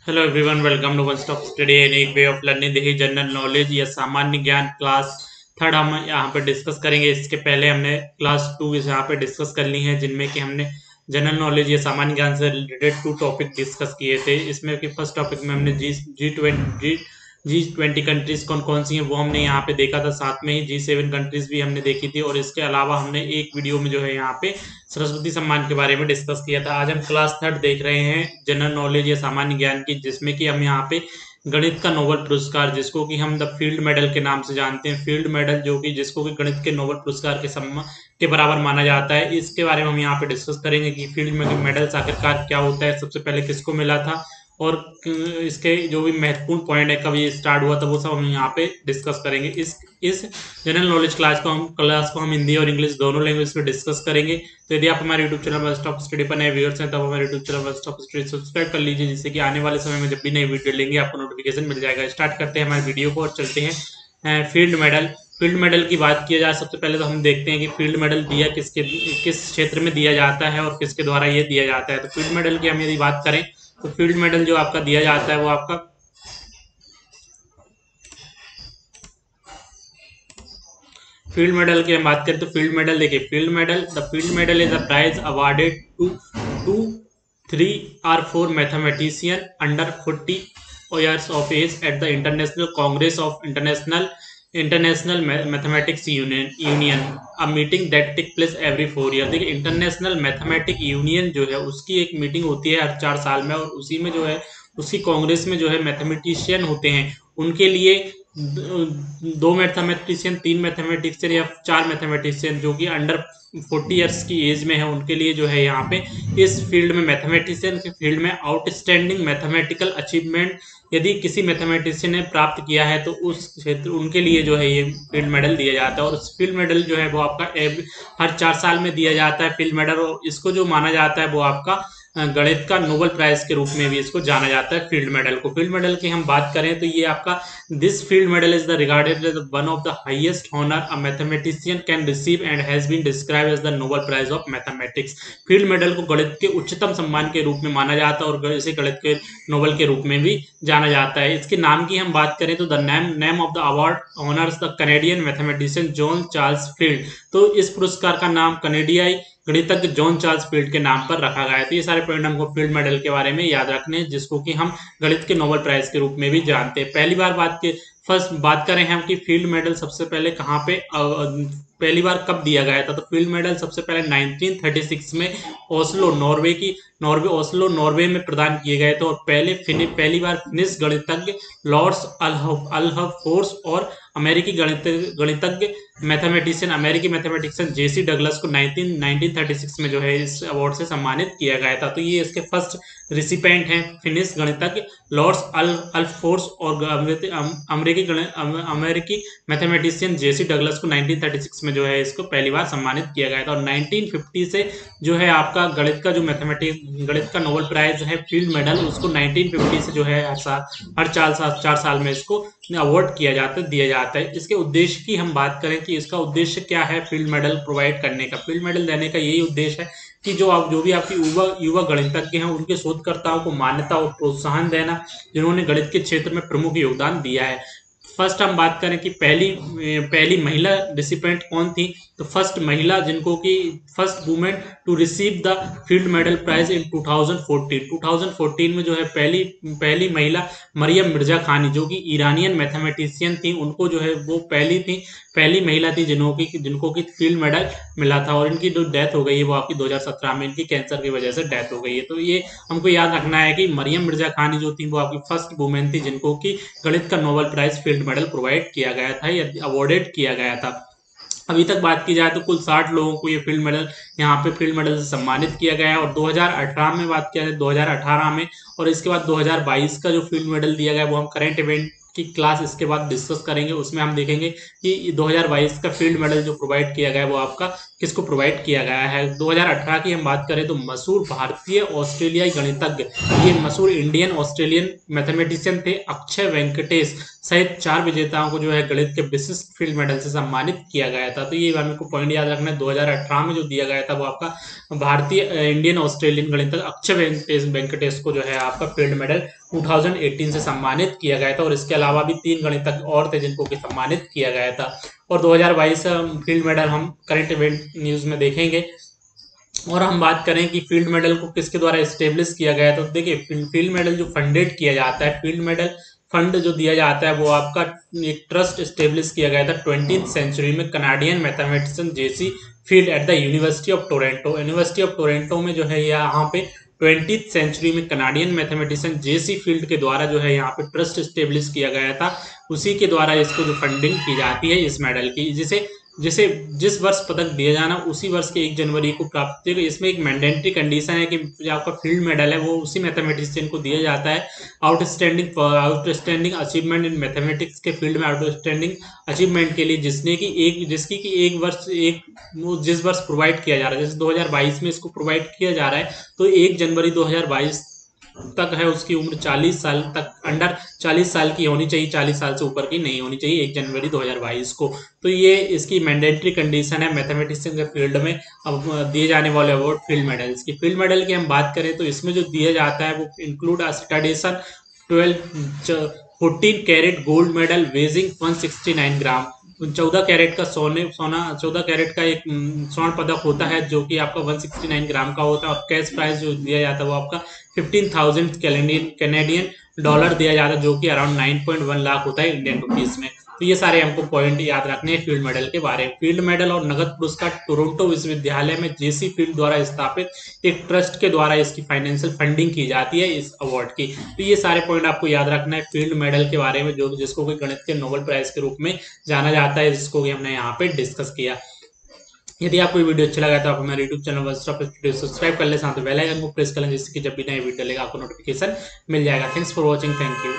Hello everyone, welcome to one stop study an एक way of learning. देखिए, general knowledge या सामान्य ज्ञान क्लास थर्ड हम यहाँ पे डिस्कस करेंगे। इसके पहले हमने क्लास टू इस यहाँ पे डिस्कस कर ली है, जिनमें कि हमने जनरल नॉलेज या सामान्य ज्ञान से रिलेटेड टू टॉपिक डिस्कस किए थे। इसमें कि फर्स्ट टॉपिक में हमने जी 20 कंट्रीज कौन कौन सी हैं वो हमने यहाँ पे देखा था। साथ में ही G7 कंट्रीज भी हमने देखी थी, और इसके अलावा हमने एक वीडियो में जो है यहाँ पे सरस्वती सम्मान के बारे में डिस्कस किया था। आज हम क्लास थर्ड देख रहे हैं जनरल नॉलेज या सामान्य ज्ञान की, जिसमें कि हम यहाँ पे गणित का नोबेल पुरस्कार, जिसको कि हम द फील्ड मेडल के नाम से जानते हैं, फील्ड मेडल जो कि जिसको कि गणित के नोबेल पुरस्कार के सम्मान के बराबर माना जाता है, इसके बारे में हम यहाँ पे डिस्कस करेंगे कि फील्ड में मेडल्स आखिरकार क्या होता है, सबसे पहले किसको मिला था, और इसके जो भी महत्वपूर्ण पॉइंट है, कब ये स्टार्ट हुआ था, वो सब हम यहाँ पे डिस्कस करेंगे। इस जनरल नॉलेज क्लास को हम हिंदी और इंग्लिश दोनों लैंग्वेज में डिस्कस करेंगे। तो यदि आप हमारे YouTube channel bus stop study पर नए व्यूअर्स हैं, तब हमारे YouTube channel bus stop study subscribe कर लीजिए, जिससे कि आने वाले समय में जब भी नई वीडियो लेंगे आपको नोटिफिकेशन मिल जाएगा। स्टार्ट करते हैं हमारे वीडियो को और चलते हैं फील्ड मेडल। फील्ड मेडल की बात किया जाए, सबसे पहले तो हम देखते हैं कि फील्ड मेडल दिया किस क्षेत्र में दिया जाता है और किसके द्वारा ये दिया जाता है। तो फील्ड मेडल की हम यदि बात करें, तो फील्ड मेडल जो आपका दिया जाता है वो आपका फील्ड मेडल की हम बात करें तो फील्ड मेडल देखिए, field medal is a prize awarded to 3 or 4 mathematician under 40 years of age at the International Congress of International Mathematics Union, a meeting that take place every 4 years। देखिए, international mathematic union जो है उसकी एक meeting होती है हर 4 साल में, और उसी में जो है उसकी कांग्रेस में जो है मैथमेटिशियन होते हैं, उनके लिए 2 मैथमेटिशियन, 3 मैथमेटिशियन या 4 मैथमेटिशियन जो कि अंडर 40 years की एज में है, उनके लिए जो है यहाँ पे इस फील्ड में मैथमेटिशियन के फील्ड में आउटस्टैंडिंग मैथमेटिकल अचीवमेंट यदि किसी मैथमेटिशियन ने प्राप्त किया है, तो उस क्षेत्र उनके लिए जो है ये फील्ड मेडल दिया जाता है। और उस फील्ड मेडल जो है वो आपका हर 4 साल में दिया जाता है फील्ड मेडल, और इसको जो माना जाता है वो आपका गणित का नोबेल प्राइज के रूप में भी इसको जाना जाता है फील्ड मेडल को। फील्ड मेडल की हम बात करें तो ये आपका this field medal is the regarded as one of the highest honour a mathematician can receive and has been described as the Nobel prize of mathematics. Field medal को गणित के उच्चतम सम्मान के रूप में माना जाता है, और इसे गणित के नोबेल के रूप में भी जाना जाता है। इसके नाम की हम बात करें तो the name of the award honours the Canadian mathematician John Charles field. तो इस पुरस्कार का नाम कनेडियाई गणितज्ञ जॉन चार्ल्स फील्ड के नाम पर रखा गया है। तो ये सारे पॉइंट हमको फील्ड मेडल के बारे में याद रखने हैं, जिसको कि हम गणित के नोबेल प्राइज के रूप में भी जानते हैं। फर्स्ट बात करें हम कि फील्ड मेडल सबसे पहले कहाँ पे पहली बार कब दिया गया था। तो फील्ड मेडल सबसे पहले 1936 में ओस्लो नॉर्वे में प्रदान किए गए थे, और पहली बार फिनिश गणितज्ञ लॉर्ड्स अल्हफोर्स और अमेरिकी अमेरिकी मैथमेटिशियन जेसी डगलस को 1936 में जो है इस अवार्ड से सम्मानित किया गया था। तो ये इसके फर्स्ट रिसिपेंट हैं, फिनिश गणितज्ञ लॉर्ड्स अल्हफोर्स और अमेरिकी मैथमेटिशियन जेसी डगलस को 1936 में जो है इसको पहली बार सम्मानित किया गया था। और 1950 से जो है आपका गणित का नोबेल प्राइज है फील्ड मेडल, उसको 1950 से जो है हर 4 साल में इसको अवार्ड दिया जाता है। इसके उद्देश्य की हम बात करें कि इसका उद्देश्य क्या है फील्ड मेडल प्रोवाइड करने का। फील्ड मेडल देने का यही उद्देश्य है कि जो भी आपकी युवा गणितज्ञ हैं उनके शोधकर्ताओं को मान्यता और प्रोत्साहन देना, जिन्होंने गणित के क्षेत्र में प्रमुख योगदान दिया है। फर्स्ट हम बात करें कि पहली महिला रिसिपेंट कौन थी। तो फर्स्ट महिला जिनको कि first women to receive the field medal prize in 2014 में जो है पहली महिला मरियम मिर्जा खानी, जो कि ईरानियन मैथमेटिशियन थी, उनको जो है वो पहली महिला थी जिनको कि फील्ड मेडल मिला था। और इनकी जो डेथ हो गई है वो आपकी 2017 में इनकी कैंसर की वजह से डेथ हो गई है। तो ये हमको याद रखना है कि मरियम मिर्जा खानी जो थी वो आपकी फर्स्ट वुमेन थी जिनको कि गणित का Nobel prize field medal provide किया गया था या अवॉर्डेड किया गया था। अभी तक बात की जाए तो कुल 60 लोगों को ये फील्ड मेडल यहाँ पे फील्ड मेडल से सम्मानित किया गया है। और 2018 में बात किया जाए 2018 में, और इसके बाद 2022 का जो फील्ड मेडल दिया गया वो हम करेंट इवेंट की क्लास इसके बाद डिस्कस करेंगे। उसमें हम देखेंगे कि 2022 का फील्ड मेडल जो प्रोवाइड किया गया है वो आपका किसको प्रोवाइड किया गया है। 2018 की हम बात करें तो मशहूर भारतीय ऑस्ट्रेलियाई गणितज्ञ, ये मशहूर इंडियन ऑस्ट्रेलियन मैथमेटिशियन थे, अक्षय वेंकटेश सहित 4 विजेताओं को जो है गणित के विशिष्ट फील्ड मेडल से सम्मानित किया गया था। तो ये हमें को पॉइंट याद रखना है। 2018 में जो दिया गया था वो आपका भारतीय इंडियन ऑस्ट्रेलियन गणितज्ञ अक्षय वेंकटेश को जो है आपका फील्ड मेडल 2018 से सम्मानित किया गया था। और इसके अलावा भी 3 गणितज्ञ और थे जिनको कि सम्मानित किया गया था। और 2022 फील्ड मेडल हम करंट इवेंट न्यूज में देखेंगे। और हम बात करें कि फील्ड मेडल को किसके द्वारा एस्टेब्लिश किया गया है, तो देखिए फील्ड मेडल जो फंडेड किया जाता है, फील्ड मेडल फंड जो दिया जाता है वो आपका एक ट्रस्ट एस्टेब्लिश किया गया था 20th सेंचुरी में Canadian mathematician J C field at the university of Toronto. University of Toronto में जो है यहाँ पे 20th सेंचुरी में कनाडियन मैथमेटिशियन जेसी फील्ड के द्वारा जो है यहाँ पे ट्रस्ट एस्टेब्लिश किया गया था। उसी के द्वारा इसको जो फंडिंग की जाती है इस मेडल की, जिसे जिस वर्ष पदक दिया जाना उसी वर्ष के 1 जनवरी को प्राप्त होगा। इसमें एक मैंडेटरी कंडीशन है कि जो आपका फील्ड मेडल है वो उसी मैथमेटिशियन को दिया जाता है। आउटस्टैंडिंग अचीवमेंट इन मैथमेटिक्स के फील्ड में आउटस्टैंडिंग अचीवमेंट के लिए जिसकी कि वो जिस वर्ष प्रोवाइड किया जा रहा है, जैसे 2022 में इसको प्रोवाइड किया जा रहा है तो 1 जनवरी 2022 तक है, उसकी उम्र 40 साल तक, अंडर 40 साल की होनी चाहिए, 40 साल से ऊपर की नहीं होनी चाहिए 1 जनवरी 2022 को। तो ये इसकी मैंडेटरी कंडीशन है मैथमेटिक्स के फील्ड में अब दिए जाने वाले अवार्ड फील्ड मेडल्स की। फील्ड मेडल की हम बात करें तो इसमें जो दिया जाता है वो include certification 14 carat gold medal weighing 169 gram, 14 carat का सोना 14 कैरेट का एक स्वर्ण पदक होता है जो कि आपका 169 ग्राम का होता है। और कैश प्राइज जो दिया जाता है वो आपका 15,000 कैनेडियन डॉलर दिया जाता है जो कि अराउंड 9.1 लाख होता है इंडियन रुपीज में। तो ये सारे हमको पॉइंट याद रखने हैं फील्ड मेडल के बारे में। फील्ड मेडल और नगद पुरस्कार टोरंटो विश्वविद्यालय में जेसी फील्ड द्वारा स्थापित एक ट्रस्ट के द्वारा इसकी फाइनेंशियल फंडिंग की जाती है इस अवार्ड की। तो ये सारे पॉइंट आपको याद रखना है फील्ड मेडल के बारे में, जो जिसको कोई गणित के नोबेल प्राइज के रूप में जाना जाता है, जिसको कि हमने यहाँ पे डिस्कस किया। यदि आपको वीडियो अच्छा लगा तो आप हमारे यूट्यूब चैनल सब्सक्राइब कर ले, साथ बेल आइकन को प्रेस कर लें जिससे कि जब भी नया वीडियो लेगा आपको नोटिफिकेशन मिल जाएगा। Thanks for watching, thank you.